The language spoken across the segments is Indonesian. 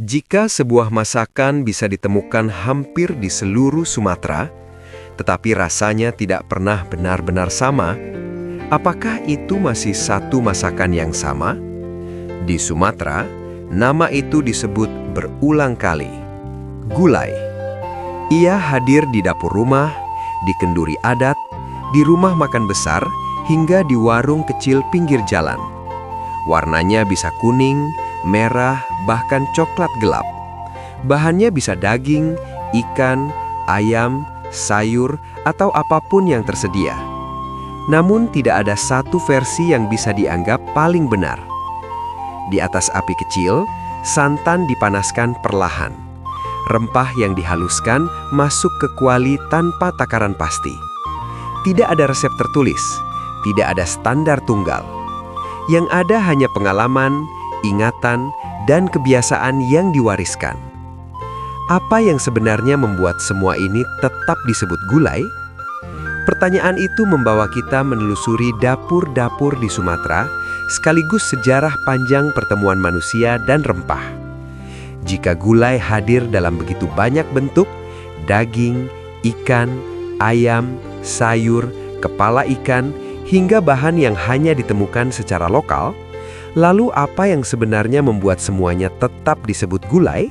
Jika sebuah masakan bisa ditemukan hampir di seluruh Sumatera, tetapi rasanya tidak pernah benar-benar sama, apakah itu masih satu masakan yang sama? Di Sumatera, nama itu disebut berulang kali. Gulai. Ia hadir di dapur rumah, di kenduri adat, di rumah makan besar, hingga di warung kecil pinggir jalan. Warnanya bisa kuning, merah, bahkan coklat gelap. Bahannya bisa daging, ikan, ayam, sayur, atau apapun yang tersedia. Namun tidak ada satu versi yang bisa dianggap paling benar. Di atas api kecil, santan dipanaskan perlahan. Rempah yang dihaluskan masuk ke kuali tanpa takaran pasti. Tidak ada resep tertulis, tidak ada standar tunggal. Yang ada hanya pengalaman, ingatan, dan kebiasaan yang diwariskan. Apa yang sebenarnya membuat semua ini tetap disebut gulai? Pertanyaan itu membawa kita menelusuri dapur-dapur di Sumatera, sekaligus sejarah panjang pertemuan manusia dan rempah. Jika gulai hadir dalam begitu banyak bentuk, daging, ikan, ayam, sayur, kepala ikan, hingga bahan yang hanya ditemukan secara lokal, lalu apa yang sebenarnya membuat semuanya tetap disebut gulai?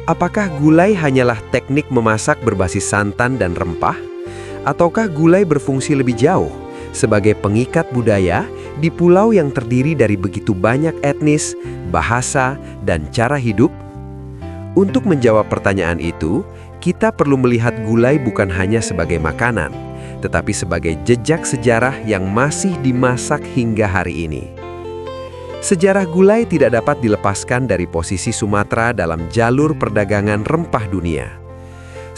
Apakah gulai hanyalah teknik memasak berbasis santan dan rempah? Ataukah gulai berfungsi lebih jauh sebagai pengikat budaya di pulau yang terdiri dari begitu banyak etnis, bahasa, dan cara hidup? Untuk menjawab pertanyaan itu, kita perlu melihat gulai bukan hanya sebagai makanan, tetapi sebagai jejak sejarah yang masih dimasak hingga hari ini. Sejarah gulai tidak dapat dilepaskan dari posisi Sumatera dalam jalur perdagangan rempah dunia.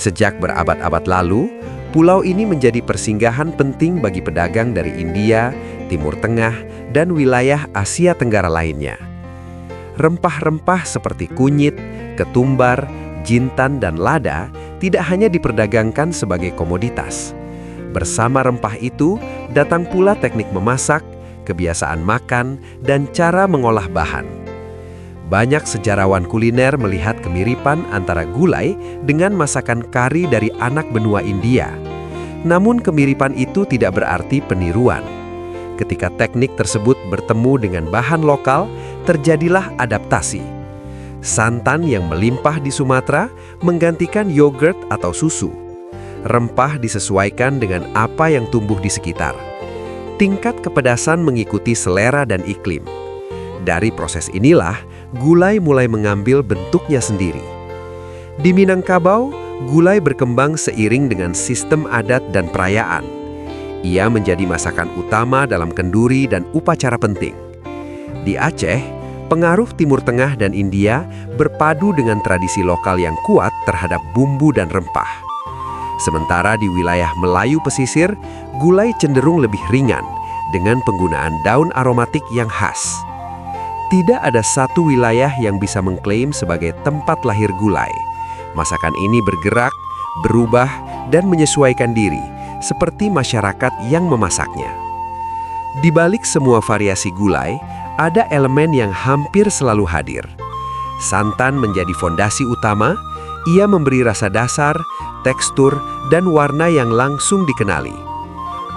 Sejak berabad-abad lalu, pulau ini menjadi persinggahan penting bagi pedagang dari India, Timur Tengah, dan wilayah Asia Tenggara lainnya. Rempah-rempah seperti kunyit, ketumbar, jintan, dan lada tidak hanya diperdagangkan sebagai komoditas. Bersama rempah itu, datang pula teknik memasak, kebiasaan makan, dan cara mengolah bahan. Banyak sejarawan kuliner melihat kemiripan antara gulai dengan masakan kari dari anak benua India. Namun kemiripan itu tidak berarti peniruan. Ketika teknik tersebut bertemu dengan bahan lokal, terjadilah adaptasi. Santan yang melimpah di Sumatera menggantikan yogurt atau susu. Rempah disesuaikan dengan apa yang tumbuh di sekitar. Tingkat kepedasan mengikuti selera dan iklim. Dari proses inilah, gulai mulai mengambil bentuknya sendiri. Di Minangkabau, gulai berkembang seiring dengan sistem adat dan perayaan. Ia menjadi masakan utama dalam kenduri dan upacara penting. Di Aceh, pengaruh Timur Tengah dan India berpadu dengan tradisi lokal yang kuat terhadap bumbu dan rempah. Sementara di wilayah Melayu pesisir, gulai cenderung lebih ringan dengan penggunaan daun aromatik yang khas. Tidak ada satu wilayah yang bisa mengklaim sebagai tempat lahir gulai. Masakan ini bergerak, berubah, dan menyesuaikan diri, seperti masyarakat yang memasaknya. Di balik semua variasi gulai, ada elemen yang hampir selalu hadir. Santan menjadi fondasi utama. Ia memberi rasa dasar, tekstur, dan warna yang langsung dikenali.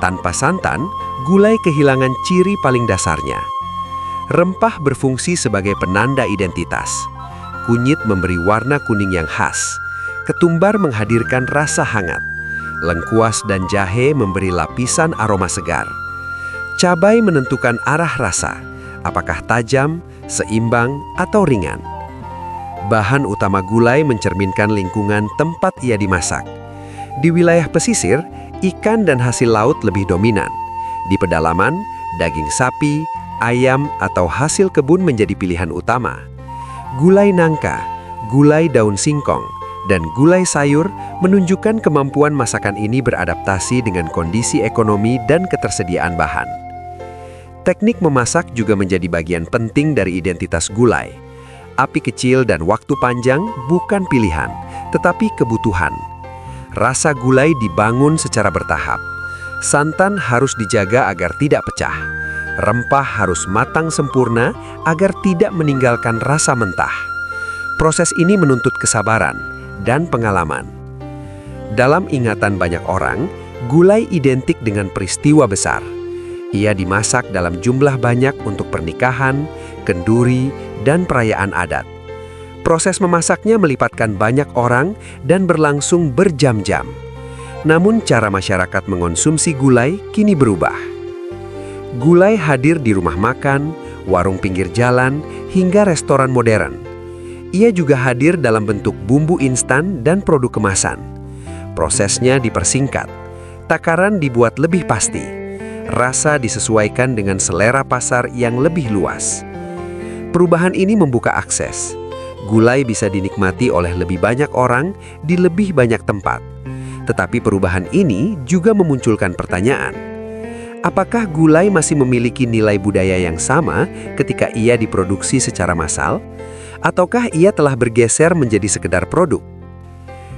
Tanpa santan, gulai kehilangan ciri paling dasarnya. Rempah berfungsi sebagai penanda identitas. Kunyit memberi warna kuning yang khas. Ketumbar menghadirkan rasa hangat. Lengkuas dan jahe memberi lapisan aroma segar. Cabai menentukan arah rasa, apakah tajam, seimbang, atau ringan. Bahan utama gulai mencerminkan lingkungan tempat ia dimasak. Di wilayah pesisir, ikan dan hasil laut lebih dominan. Di pedalaman, daging sapi, ayam, atau hasil kebun menjadi pilihan utama. Gulai nangka, gulai daun singkong, dan gulai sayur menunjukkan kemampuan masakan ini beradaptasi dengan kondisi ekonomi dan ketersediaan bahan. Teknik memasak juga menjadi bagian penting dari identitas gulai. Api kecil dan waktu panjang bukan pilihan, tetapi kebutuhan. Rasa gulai dibangun secara bertahap. Santan harus dijaga agar tidak pecah. Rempah harus matang sempurna agar tidak meninggalkan rasa mentah. Proses ini menuntut kesabaran dan pengalaman. Dalam ingatan banyak orang, gulai identik dengan peristiwa besar. Ia dimasak dalam jumlah banyak untuk pernikahan, kenduri, dan perayaan adat. Proses memasaknya melibatkan banyak orang dan berlangsung berjam-jam. Namun cara masyarakat mengonsumsi gulai kini berubah. Gulai hadir di rumah makan, warung pinggir jalan, hingga restoran modern. Ia juga hadir dalam bentuk bumbu instan dan produk kemasan. Prosesnya dipersingkat, takaran dibuat lebih pasti, rasa disesuaikan dengan selera pasar yang lebih luas. Perubahan ini membuka akses. Gulai bisa dinikmati oleh lebih banyak orang di lebih banyak tempat. Tetapi perubahan ini juga memunculkan pertanyaan. Apakah gulai masih memiliki nilai budaya yang sama ketika ia diproduksi secara massal? Ataukah ia telah bergeser menjadi sekedar produk?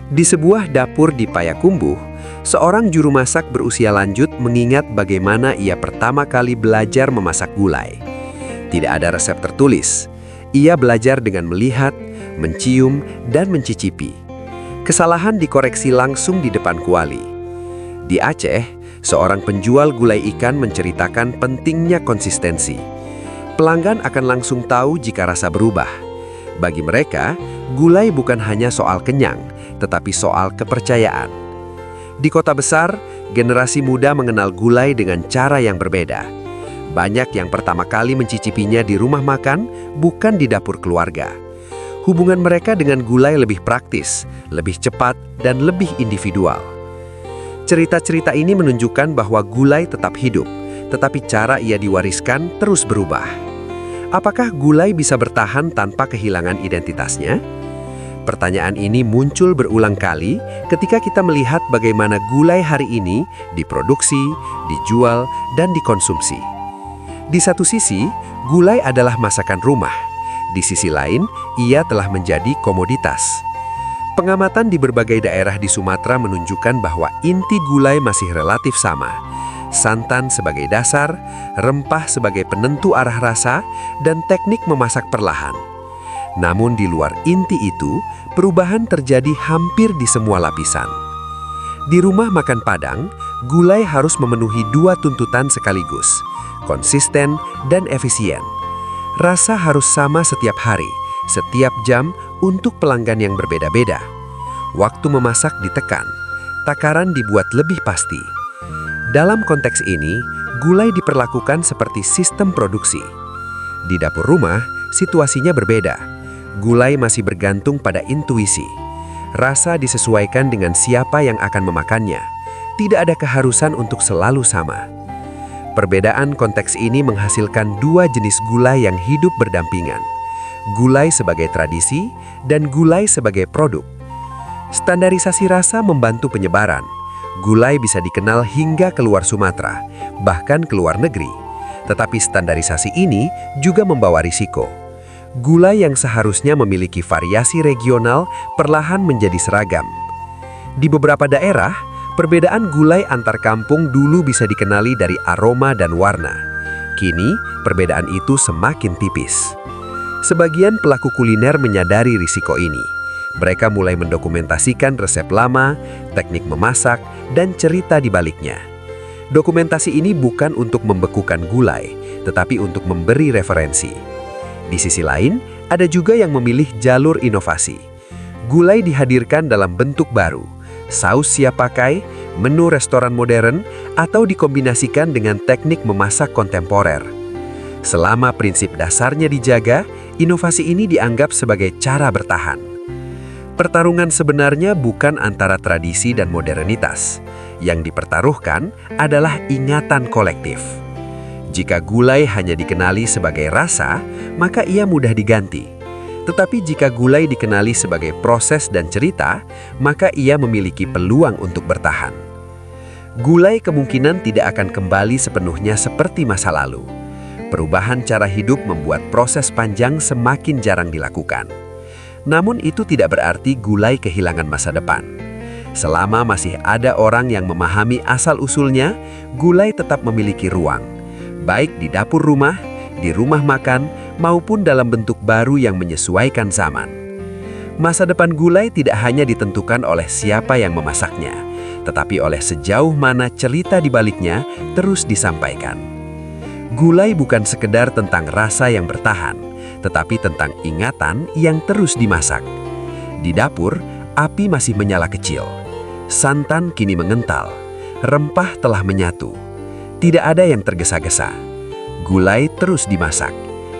Di sebuah dapur di Payakumbuh, seorang juru masak berusia lanjut mengingat bagaimana ia pertama kali belajar memasak gulai. Tidak ada resep tertulis. Ia belajar dengan melihat, mencium, dan mencicipi. Kesalahan dikoreksi langsung di depan kuali. Di Aceh, seorang penjual gulai ikan menceritakan pentingnya konsistensi. Pelanggan akan langsung tahu jika rasa berubah. Bagi mereka, gulai bukan hanya soal kenyang, tetapi soal kepercayaan. Di kota besar, generasi muda mengenal gulai dengan cara yang berbeda. Banyak yang pertama kali mencicipinya di rumah makan, bukan di dapur keluarga. Hubungan mereka dengan gulai lebih praktis, lebih cepat, dan lebih individual. Cerita-cerita ini menunjukkan bahwa gulai tetap hidup, tetapi cara ia diwariskan terus berubah. Apakah gulai bisa bertahan tanpa kehilangan identitasnya? Pertanyaan ini muncul berulang kali ketika kita melihat bagaimana gulai hari ini diproduksi, dijual, dan dikonsumsi. Di satu sisi, gulai adalah masakan rumah. Di sisi lain, ia telah menjadi komoditas. Pengamatan di berbagai daerah di Sumatera menunjukkan bahwa inti gulai masih relatif sama. Santan sebagai dasar, rempah sebagai penentu arah rasa, dan teknik memasak perlahan. Namun di luar inti itu, perubahan terjadi hampir di semua lapisan. Di rumah makan Padang, gulai harus memenuhi dua tuntutan sekaligus, konsisten dan efisien. Rasa harus sama setiap hari, setiap jam untuk pelanggan yang berbeda-beda. Waktu memasak ditekan, takaran dibuat lebih pasti. Dalam konteks ini, gulai diperlakukan seperti sistem produksi. Di dapur rumah, situasinya berbeda. Gulai masih bergantung pada intuisi. Rasa disesuaikan dengan siapa yang akan memakannya. Tidak ada keharusan untuk selalu sama. Perbedaan konteks ini menghasilkan dua jenis gulai yang hidup berdampingan. Gulai sebagai tradisi dan gulai sebagai produk. Standarisasi rasa membantu penyebaran. Gulai bisa dikenal hingga keluar Sumatera, bahkan ke luar negeri. Tetapi standarisasi ini juga membawa risiko. Gulai yang seharusnya memiliki variasi regional perlahan menjadi seragam. Di beberapa daerah, perbedaan gulai antar kampung dulu bisa dikenali dari aroma dan warna. Kini, perbedaan itu semakin tipis. Sebagian pelaku kuliner menyadari risiko ini. Mereka mulai mendokumentasikan resep lama, teknik memasak, dan cerita di baliknya. Dokumentasi ini bukan untuk membekukan gulai, tetapi untuk memberi referensi. Di sisi lain, ada juga yang memilih jalur inovasi. Gulai dihadirkan dalam bentuk baru, saus siap pakai, menu restoran modern, atau dikombinasikan dengan teknik memasak kontemporer. Selama prinsip dasarnya dijaga, inovasi ini dianggap sebagai cara bertahan. Pertarungan sebenarnya bukan antara tradisi dan modernitas. Yang dipertaruhkan adalah ingatan kolektif. Jika gulai hanya dikenali sebagai rasa, maka ia mudah diganti. Tetapi jika gulai dikenali sebagai proses dan cerita, maka ia memiliki peluang untuk bertahan. Gulai kemungkinan tidak akan kembali sepenuhnya seperti masa lalu. Perubahan cara hidup membuat proses panjang semakin jarang dilakukan. Namun itu tidak berarti gulai kehilangan masa depan. Selama masih ada orang yang memahami asal-usulnya, gulai tetap memiliki ruang, baik di dapur rumah, di rumah makan, maupun dalam bentuk baru yang menyesuaikan zaman. Masa depan gulai tidak hanya ditentukan oleh siapa yang memasaknya, tetapi oleh sejauh mana cerita di baliknya terus disampaikan. Gulai bukan sekedar tentang rasa yang bertahan, tetapi tentang ingatan yang terus dimasak. Di dapur, api masih menyala kecil. Santan kini mengental. Rempah telah menyatu. Tidak ada yang tergesa-gesa. Gulai terus dimasak.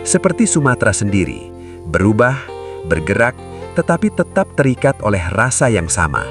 Seperti Sumatera sendiri, berubah, bergerak, tetapi tetap terikat oleh rasa yang sama.